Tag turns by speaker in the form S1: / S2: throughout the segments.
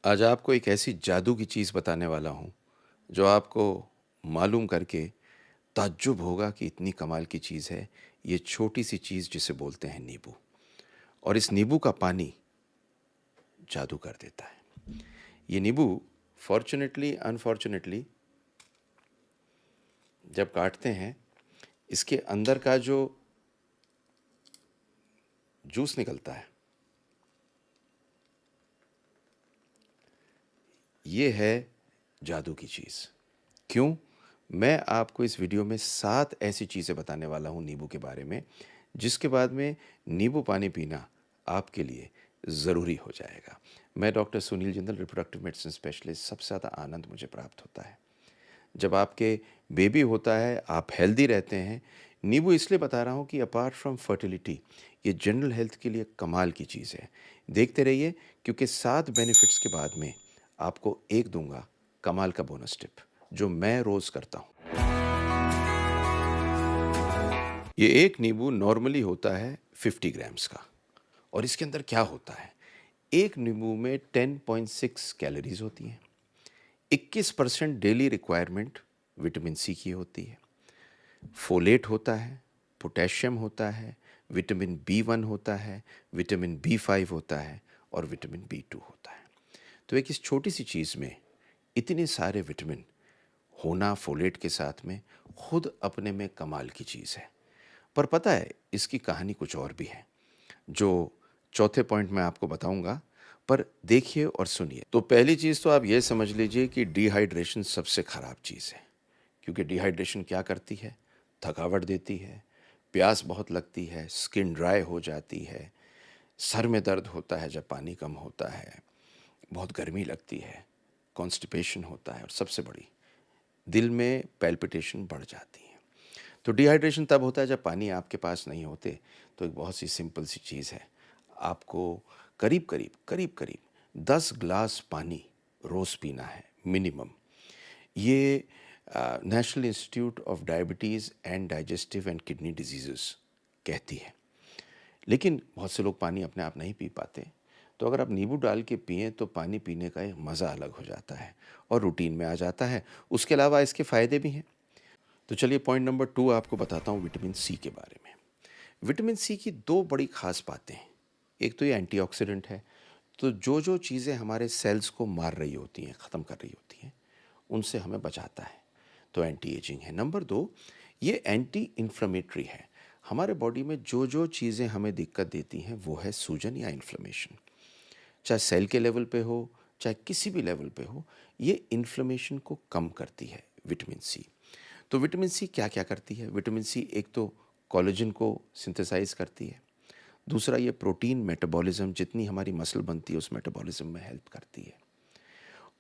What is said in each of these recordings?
S1: आज आपको एक ऐसी जादू की चीज़ बताने वाला हूँ, जो आपको मालूम करके ताज्जुब होगा कि इतनी कमाल की चीज़ है। ये छोटी-सी चीज़ जिसे बोलते हैं नींबू, और इस नींबू का पानी जादू कर देता है। ये नींबू फ़ॉर्च्युनेटली अनफ़ॉर्च्युनेटली जब काटते हैं, इसके अंदर का जो जूस निकलता है, ये है जादू की चीज़। क्यों? मैं आपको इस वीडियो में 7 ऐसी चीज़ें बताने वाला हूँ नींबू के बारे में, जिसके बाद में नींबू पानी पीना आपके लिए ज़रूरी हो जाएगा। मैं doctor Sunil Jindal, reproductive medicine specialist. सबसे ज़्यादा आनंद मुझे प्राप्त होता है जब आपके बेबी होता है, आप हेल्दी रहते हैं। नींबू इसलिए बता रहा हूँ कि अपार्ट फ्रॉम फर्टिलिटी, ये जनरल हेल्थ के लिए कमाल की चीज़ है। देखते रहिए, क्योंकि 7 बेनिफिट्स के बाद में आपको एक दूंगा कमाल का बोनस टिप, जो मैं रोज़ करता हूँ। ये एक नींबू नॉर्मली होता है 50 ग्राम्स का, और इसके अंदर क्या होता है? एक नींबू में 10.6 कैलोरीज होती हैं। 21% डेली रिक्वायरमेंट विटामिन सी की होती है। फोलेट होता है, पोटेशियम होता है, विटामिन बी 1 होता है, विटामिन बी 5 होता है, और विटामिन बी 2 होता है। तो एक इस छोटी सी चीज़ में इतने सारे विटामिन होना, फोलेट के साथ में, खुद अपने में कमाल की चीज़ है। पर पता है, इसकी कहानी कुछ और भी है, जो चौथे पॉइंट में आपको बताऊंगा। पर देखिए और सुनिए। तो पहली चीज़ तो आप ये समझ लीजिए कि डिहाइड्रेशन सबसे ख़राब चीज़ है। क्योंकि डिहाइड्रेशन क्या करती है? थकावट देती है, प्यास बहुत लगती है, स्किन ड्राई हो जाती है, सर में दर्द होता है जब पानी कम होता है, बहुत गर्मी लगती है, कॉन्स्टिपेशन होता है, और सबसे बड़ी, दिल में पैल्पिटेशन बढ़ जाती है। तो डिहाइड्रेशन तब होता है जब पानी आपके पास नहीं होते। तो एक बहुत सी सिंपल सी चीज़ है, आपको करीब करीब 10 ग्लास पानी रोज़ पीना है मिनिमम। ये national institute of diabetes and digestive and kidney diseases कहती है। लेकिन बहुत से लोग पानी अपने आप नहीं पी पाते। तो अगर आप नींबू डाल के पिएं तो पानी पीने का एक मज़ा अलग हो जाता है और रूटीन में आ जाता है। उसके अलावा इसके फ़ायदे भी हैं। तो चलिए पॉइंट नंबर 2 आपको बताता हूँ विटामिन सी के बारे में। विटामिन सी की 2 बड़ी ख़ास बातें हैं। एक तो ये एंटीऑक्सीडेंट है, तो जो जो चीज़ें हमारे सेल्स को मार रही होती हैं, ख़त्म कर रही होती हैं, उनसे हमें बचाता है। तो एंटी एजिंग है। नंबर 2, ये एंटी इन्फ्लेमेटरी है। हमारे बॉडी में जो जो चीज़ें हमें दिक्कत देती हैं, वो है सूजन या इन्फ्लेमेशन। चाहे सेल के लेवल पे हो, चाहे किसी भी लेवल पे हो, ये इन्फ्लेमेशन को कम करती है विटामिन सी। तो विटामिन सी क्या क्या करती है? विटामिन सी एक तो कोलेजन को सिंथेसाइज करती है। दूसरा, ये प्रोटीन मेटाबॉलिज्म, जितनी हमारी मसल बनती है उस मेटाबॉलिज्म में हेल्प करती है।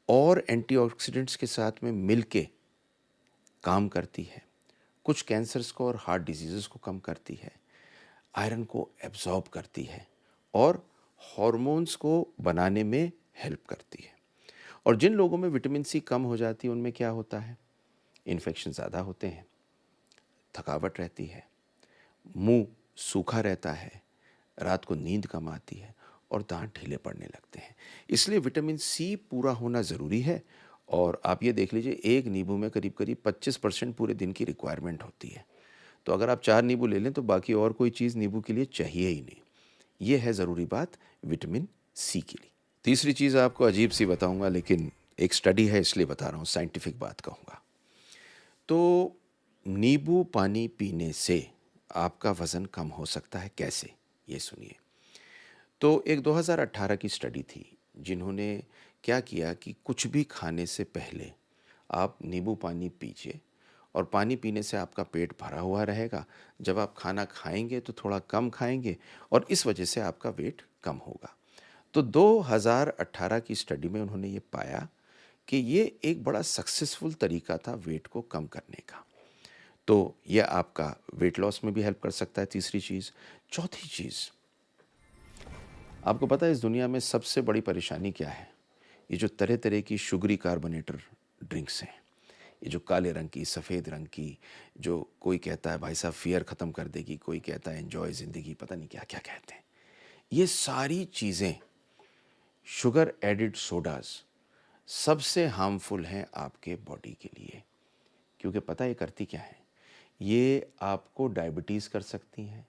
S1: और एंटीऑक्सीडेंट्स के साथ में मिलके काम करती है। कुछ कैंसर्स को और हार्ट डिजीज़ को कम करती है, आयरन को एब्जॉर्ब करती है, और हॉर्मोन्स को बनाने में हेल्प करती है। और जिन लोगों में विटामिन सी कम हो जाती है, उनमें क्या होता है? इन्फेक्शन ज़्यादा होते हैं, थकावट रहती है, मुंह सूखा रहता है, रात को नींद कम आती है, और दांत ढीले पड़ने लगते हैं। इसलिए विटामिन सी पूरा होना ज़रूरी है। और आप ये देख लीजिए, एक नींबू में करीब करीब 25% पूरे दिन की रिक्वायरमेंट होती है। तो अगर आप 4 नींबू ले लें तो बाकी और कोई चीज़ नींबू के लिए चाहिए ही नहीं। ये है ज़रूरी बात विटामिन सी के लिए। तीसरी चीज़ आपको अजीब सी बताऊंगा, लेकिन एक स्टडी है इसलिए बता रहा हूँ, साइंटिफिक बात कहूँगा। तो नींबू पानी पीने से आपका वज़न कम हो सकता है। कैसे? ये सुनिए। तो एक 2018 की स्टडी थी, जिन्होंने क्या किया कि कुछ भी खाने से पहले आप नींबू पानी पीजिए, और पानी पीने से आपका पेट भरा हुआ रहेगा। जब आप खाना खाएंगे तो थोड़ा कम खाएंगे, और इस वजह से आपका वेट कम होगा। तो 2018 की स्टडी में उन्होंने ये पाया कि ये एक बड़ा सक्सेसफुल तरीका था वेट को कम करने का। तो यह आपका वेट लॉस में भी हेल्प कर सकता है, तीसरी चीज़। चौथी चीज़, आपको पता है इस दुनिया में सबसे बड़ी परेशानी क्या है? ये जो तरह तरह की शुगरी कार्बोनेटर ड्रिंक्स हैं, ये जो काले रंग की, सफ़ेद रंग की, जो कोई कहता है भाई साहब फियर ख़त्म कर देगी, कोई कहता है एन्जॉय ज़िंदगी, पता नहीं क्या क्या कहते हैं। ये सारी चीज़ें शुगर एडिड सोडास सबसे हार्मफुल हैं आपके बॉडी के लिए, क्योंकि पता ये करती क्या है, ये आपको डायबिटीज़ कर सकती हैं,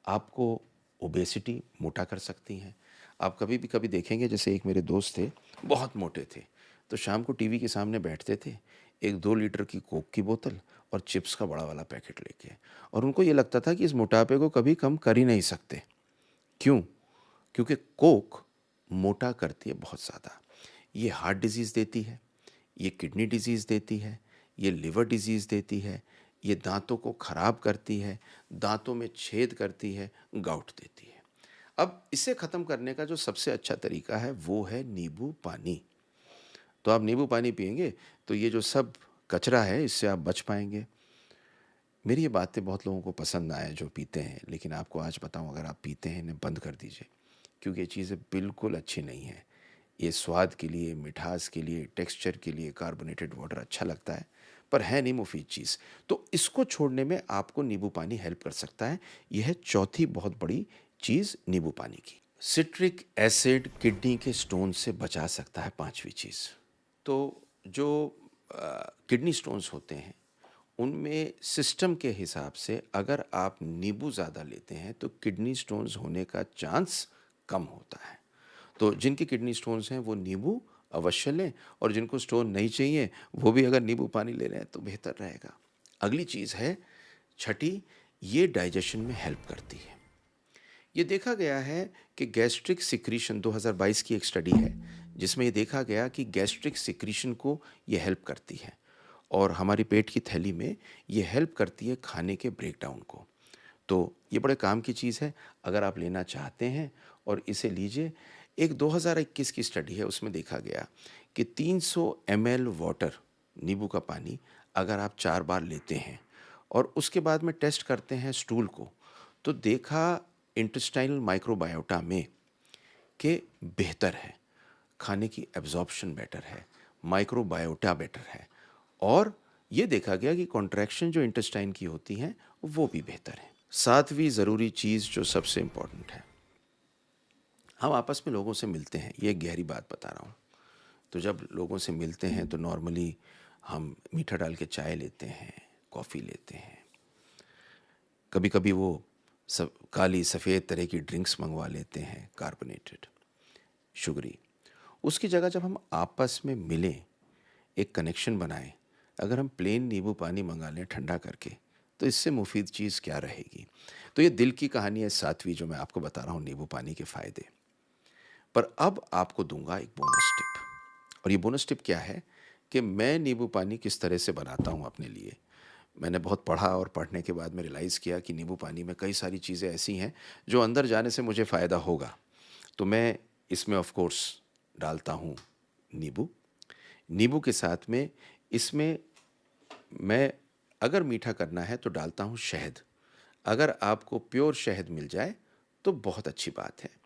S1: आपको ओबेसिटी मोटा कर सकती हैं। आप कभी देखेंगे, जैसे एक मेरे दोस्त थे, बहुत मोटे थे, तो शाम को टीवी के सामने बैठते थे, एक 2 लीटर की कोक की बोतल और चिप्स का बड़ा वाला पैकेट लेके, और उनको ये लगता था कि इस मोटापे को कभी कम कर ही नहीं सकते। क्यों? क्योंकि कोक मोटा करती है बहुत ज़्यादा। ये हार्ट डिजीज़ देती है, ये किडनी डिजीज़ देती है, ये लिवर डिजीज़ देती है, ये दांतों को ख़राब करती है, दांतों में छेद करती है, गाउट देती है। अब इसे ख़त्म करने का जो सबसे अच्छा तरीका है वो है नींबू पानी। तो आप नींबू पानी पिएंगे तो ये जो सब कचरा है इससे आप बच पाएंगे। मेरी ये बातें बहुत लोगों को पसंद आए जो पीते हैं, लेकिन आपको आज बताऊं, अगर आप पीते हैं इन्हें बंद कर दीजिए, क्योंकि ये चीज़ें बिल्कुल अच्छी नहीं हैं। ये स्वाद के लिए, मिठास के लिए, टेक्सचर के लिए कार्बोनेटेड वाटर अच्छा लगता है, पर है नहीं मुफीद चीज़। तो इसको छोड़ने में आपको नींबू पानी हेल्प कर सकता है। यह है चौथी बहुत बड़ी चीज़ नींबू पानी की। सिट्रिक एसिड किडनी के स्टोन से बचा सकता है, पांचवी चीज़। तो जो किडनी स्टोन्स होते हैं उनमें सिस्टम के हिसाब से अगर आप नींबू ज़्यादा लेते हैं तो किडनी स्टोन्स होने का चांस कम होता है। तो जिनकी किडनी स्टोन्स हैं वो नींबू अवश्य लें, और जिनको स्टोन नहीं चाहिए वो भी अगर नींबू पानी ले रहे हैं तो बेहतर रहेगा। अगली चीज़ है छठी, ये डाइजेशन में हेल्प करती है। ये देखा गया है कि गैस्ट्रिक सिक्रीशन, 2022 की एक स्टडी है जिसमें ये देखा गया कि गैस्ट्रिक सिक्रीशन को ये हेल्प करती है, और हमारी पेट की थैली में ये हेल्प करती है खाने के ब्रेकडाउन को। तो ये बड़े काम की चीज़ है अगर आप लेना चाहते हैं, और इसे लीजिए। एक 2021 की स्टडी है, उसमें देखा गया कि 300 ml वाटर, नींबू का पानी, अगर आप 4 बार लेते हैं और उसके बाद में टेस्ट करते हैं स्टूल को, तो देखा इंटेस्टाइनल माइक्रोबायोटा में कि बेहतर है, खाने की एब्जॉर्प्शन बेटर है, माइक्रोबायोटा बेटर है, और ये देखा गया कि कॉन्ट्रैक्शन जो इंटेस्टाइन की होती हैं वो भी बेहतर है। सातवीं ज़रूरी चीज़ जो सबसे इम्पॉर्टेंट है, हम आपस में लोगों से मिलते हैं, ये एक गहरी बात बता रहा हूँ। तो जब लोगों से मिलते हैं तो नॉर्मली हम मीठा डाल के चाय लेते हैं, कॉफ़ी लेते हैं, कभी कभी वो सब काली सफ़ेद तरह की ड्रिंक्स मंगवा लेते हैं, कार्बोनेटेड, शुगरी। उसकी जगह जब हम आपस में मिलें, एक कनेक्शन बनाएं, अगर हम प्लेन नींबू पानी मंगा लें ठंडा करके, तो इससे मुफीद चीज़ क्या रहेगी। तो ये दिल की कहानी है सातवीं, जो मैं आपको बता रहा हूँ नींबू पानी के फ़ायदे। पर अब आपको दूंगा एक बोनस टिप, और ये बोनस टिप क्या है कि मैं नींबू पानी किस तरह से बनाता हूँ अपने लिए। मैंने बहुत पढ़ा, और पढ़ने के बाद मैं रियलाइज़ किया कि नींबू पानी में कई सारी चीज़ें ऐसी हैं जो अंदर जाने से मुझे फ़ायदा होगा। तो मैं इसमें ऑफ कोर्स डालता हूँ नींबू। नींबू के साथ में इसमें मैं, अगर मीठा करना है तो डालता हूँ शहद। अगर आपको प्योर शहद मिल जाए तो बहुत अच्छी बात है।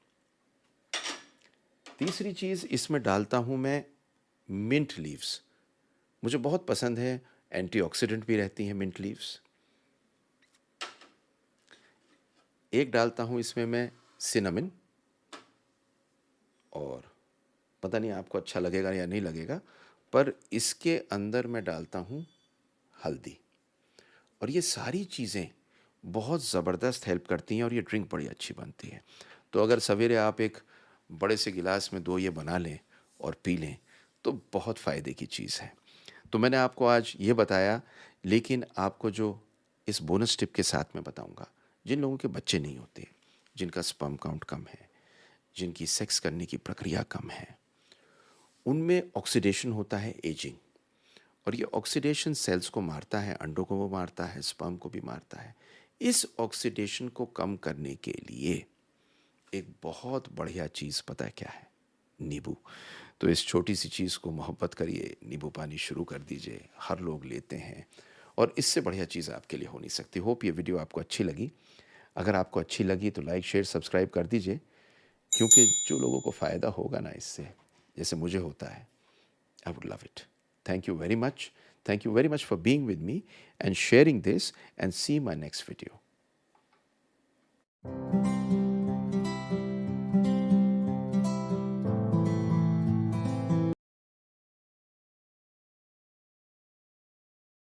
S1: तीसरी चीज़ इसमें डालता हूँ मैं मिंट लीव्स, मुझे बहुत पसंद है, एंटीऑक्सीडेंट भी रहती हैं मिंट लीव्स। एक डालता हूँ इसमें मैं सिनेमन, और पता नहीं आपको अच्छा लगेगा या नहीं लगेगा, पर इसके अंदर मैं डालता हूँ हल्दी। और ये सारी चीज़ें बहुत ज़बरदस्त हेल्प करती हैं, और ये ड्रिंक बड़ी अच्छी बनती है। तो अगर सवेरे आप एक बड़े से गिलास में 2 ये बना लें और पी लें तो बहुत फ़ायदे की चीज़ है। तो मैंने आपको आज ये बताया, लेकिन आपको जो इस बोनस टिप के साथ मैं बताऊंगा, जिन लोगों के बच्चे नहीं होते, जिनका स्पर्म काउंट कम है, जिनकी सेक्स करने की प्रक्रिया कम है, उनमें ऑक्सीडेशन होता है, एजिंग, और ये ऑक्सीडेशन सेल्स को मारता है, अंडों को वो मारता है, स्पर्म को भी मारता है। इस ऑक्सीडेशन को कम करने के लिए एक बहुत बढ़िया चीज़ पता है क्या है? नींबू। तो इस छोटी सी चीज़ को मोहब्बत करिए, नींबू पानी शुरू कर दीजिए, हर लोग लेते हैं, और इससे बढ़िया चीज़ आपके लिए हो नहीं सकती। होप ये वीडियो आपको अच्छी लगी। अगर आपको अच्छी लगी तो लाइक शेयर सब्सक्राइब कर दीजिए, क्योंकि जो लोगों को फ़ायदा होगा ना इससे, जैसे मुझे होता है, I would love it. Thank you very much. Thank you very much for being with me and sharing this, and see my next video.